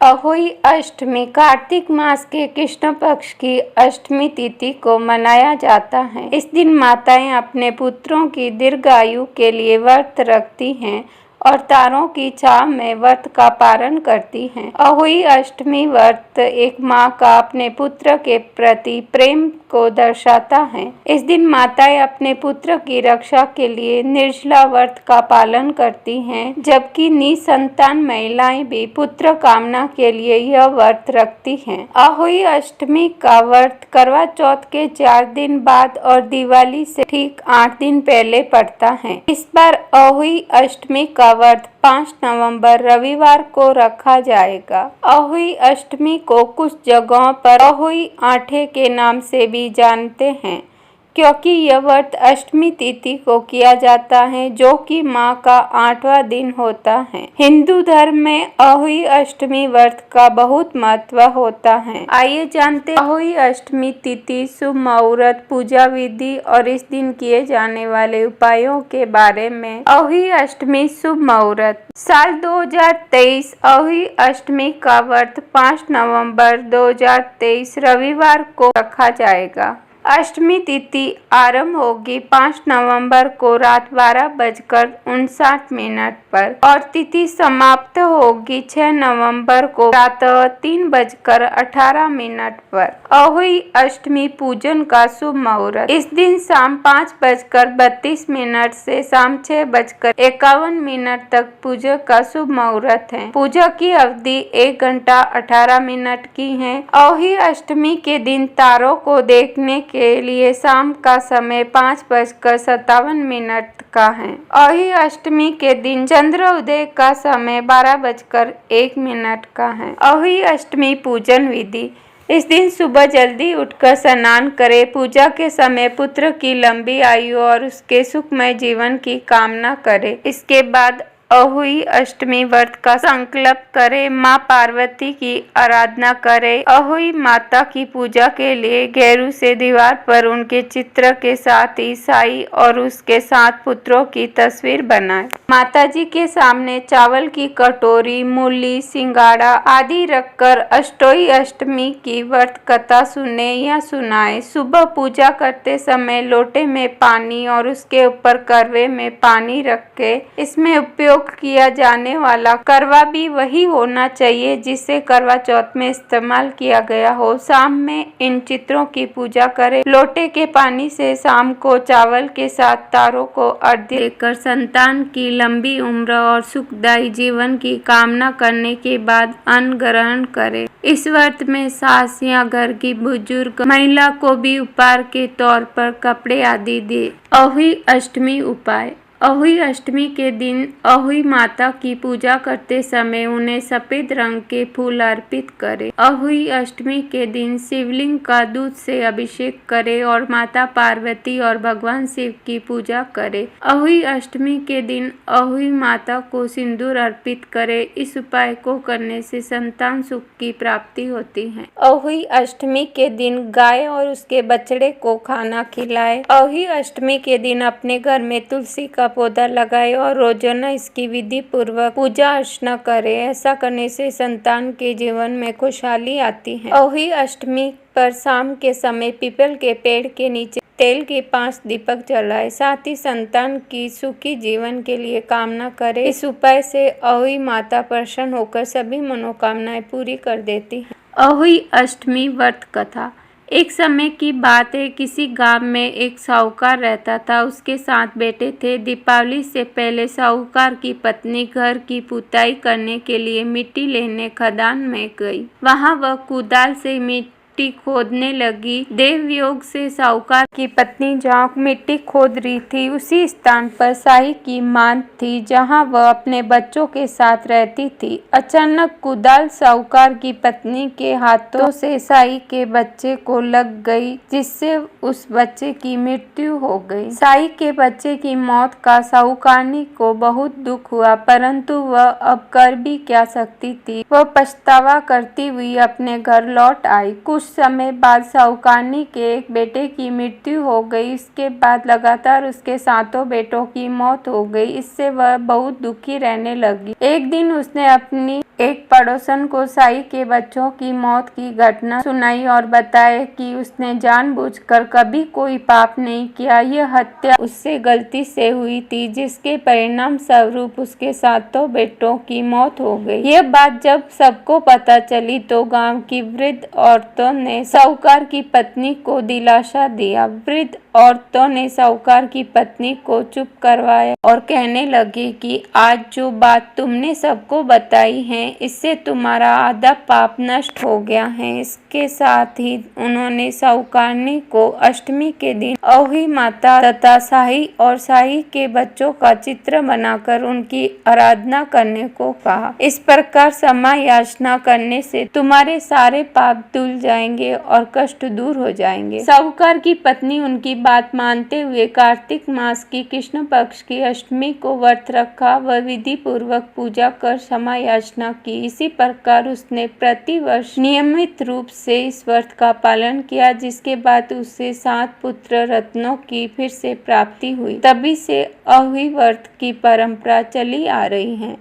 अहोई अष्टमी कार्तिक मास के कृष्ण पक्ष की अष्टमी तिथि को मनाया जाता है। इस दिन माताएं अपने पुत्रों की दीर्घायु के लिए व्रत रखती हैं और तारों की छाव में व्रत का पालन करती हैं। अहोई अष्टमी व्रत एक माँ का अपने पुत्र के प्रति प्रेम को दर्शाता है। इस दिन माताएं अपने पुत्र की रक्षा के लिए निर्जला व्रत का पालन करती हैं, जबकि निसंतान महिलाएं भी पुत्र कामना के लिए यह व्रत रखती हैं। अहोई अष्टमी का व्रत करवा चौथ के 4 दिन बाद और दिवाली से ठीक 8 दिन पहले पड़ता है। इस बार अहोई अष्टमी का व्रत 5 नवंबर रविवार को रखा जाएगा। अहोई अष्टमी को कुछ जगहों पर अहोई आठे के नाम से भी जानते हैं, क्योंकि यह व्रत अष्टमी तिथि को किया जाता है, जो कि माह का 8वां दिन होता है। हिंदू धर्म में अहोई अष्टमी व्रत का बहुत महत्व होता है। आइए जानते हैं अहोई अष्टमी तिथि, शुभ मुहूर्त, पूजा विधि और इस दिन किए जाने वाले उपायों के बारे में। अहोई अष्टमी शुभ मुहूर्त। साल 2023 अहोई अष्टमी का व्रत 5 नवंबर 2023 रविवार को रखा जाएगा। अष्टमी तिथि आरंभ होगी 5 नवंबर को रात 12:59 पर और तिथि समाप्त होगी 6 नवंबर को रात 3:18 पर। अहोई अष्टमी पूजन का शुभ मुहूर्त। इस दिन शाम 5:32 से शाम 6:51 तक पूजा का शुभ मुहूर्त है। पूजा की अवधि 1 घंटा 18 मिनट की है। अहोई अष्टमी के दिन तारों को देखने के लिए शाम का समय 5:57 का है। अहोई अष्टमी के दिन चंद्र उदय का समय 12:01 का है। अहोई अष्टमी पूजन विधि। इस दिन सुबह जल्दी उठकर स्नान करें। पूजा के समय पुत्र की लंबी आयु और उसके सुखमय जीवन की कामना करें। इसके बाद अहोई अष्टमी व्रत का संकल्प करें। माँ पार्वती की आराधना करें। अहोई माता की पूजा के लिए घेरू से दीवार पर उनके चित्र के साथ ही साई और उसके 7 पुत्रों की तस्वीर बनाएं। माता जी के सामने चावल की कटोरी, मूली, सिंगाड़ा आदि रखकर अष्टोई अष्टमी की व्रत कथा सुने या सुनाएं। सुबह पूजा करते समय लोटे में पानी और उसके ऊपर करवे में पानी रख के इसमें उपयोग किया जाने वाला करवा भी वही होना चाहिए जिसे करवा चौथ में इस्तेमाल किया गया हो। शाम में इन चित्रों की पूजा करें। लोटे के पानी से शाम को चावल के साथ तारों को अर्घ्य देकर संतान की लंबी उम्र और सुखदायी जीवन की कामना करने के बाद अन्न ग्रहण करें। इस व्रत में सास या घर की बुजुर्ग महिला को भी उपहार के तौर पर कपड़े आदि दे। अहोई अष्टमी उपाय। अहोई अष्टमी के दिन अहोई माता की पूजा करते समय उन्हें सफेद रंग के फूल अर्पित करें। अहोई अष्टमी के दिन शिवलिंग का दूध से अभिषेक करें और माता पार्वती और भगवान शिव की पूजा करें। अहोई अष्टमी के दिन अहोई माता को सिंदूर अर्पित करें। इस उपाय को करने से संतान सुख की प्राप्ति होती है। अहोई अष्टमी के दिन गाय और उसके बछड़े को खाना खिलाएं। अहोई अष्टमी के दिन अपने घर में तुलसी का पौधा लगाए और रोजाना इसकी विधि पूर्वक पूजा अर्चना करें। ऐसा करने से संतान के जीवन में खुशहाली आती है। अहोई अष्टमी पर शाम के समय पीपल के पेड़ के नीचे तेल के 5 दीपक जलाएं। साथ ही संतान की सुखी जीवन के लिए कामना करें। इस उपाय से अहोई माता प्रसन्न होकर सभी मनोकामनाएं पूरी कर देती है। अहोई अष्टमी व्रत कथा। एक समय की बात है, किसी गांव में एक साहूकार रहता था। उसके 7 बेटे थे। दीपावली से पहले साहूकार की पत्नी घर की पुताई करने के लिए मिट्टी लेने खदान में गई। वहां वह कुदाल से मिट्टी खोदने लगी। देवयोग से साहूकार की पत्नी जहाँ मिट्टी खोद रही थी उसी स्थान पर साई की मान थी, जहाँ वह अपने बच्चों के साथ रहती थी। अचानक कुदाल साहूकार की पत्नी के हाथों से साई के बच्चे को लग गई, जिससे उस बच्चे की मृत्यु हो गई। साई के बच्चे की मौत का साहूकारनी को बहुत दुख हुआ, परंतु वह अब कर भी क्या सकती थी। वह पछतावा करती हुई अपने घर लौट आई। कुछ समय बाद साहूकारनी के एक बेटे की मृत्यु हो गई। इसके बाद लगातार उसके 7 बेटों की मौत हो गई। इससे वह बहुत दुखी रहने लगी। एक दिन उसने अपनी एक पड़ोसन को साई के बच्चों की मौत की घटना सुनाई और बताया कि उसने जानबूझकर कभी कोई पाप नहीं किया। यह हत्या उससे गलती से हुई थी, जिसके परिणाम स्वरूप उसके 7 बेटों की मौत हो गई। यह बात जब सबको पता चली तो गांव की वृद्ध औरतों ने साहूकार की पत्नी को दिलासा दिया। वृद्ध औरतों ने साहूकार की पत्नी को चुप करवाया और कहने लगी कि आज जो बात तुमने सबको बताई है, इससे तुम्हारा आधा पाप नष्ट हो गया है। इसके साथ ही उन्होंने साहूकारनी को अष्टमी के दिन अहोई माता तथा साई और साई के बच्चों का चित्र बनाकर उनकी आराधना करने को कहा। इस प्रकार क्षमा याचना करने से तुम्हारे सारे पाप धुल जाएंगे और कष्ट दूर हो जाएंगे। साहूकार की पत्नी उनकी बात मानते हुए कार्तिक मास की कृष्ण पक्ष की अष्टमी को व्रत रखा व विधि पूर्वक पूजा कर क्षमा याचना की। इसी प्रकार उसने प्रतिवर्ष नियमित रूप से इस व्रत का पालन किया, जिसके बाद उसे 7 पुत्र रत्नों की फिर से प्राप्ति हुई। तभी से अहोई व्रत की परंपरा चली आ रही है।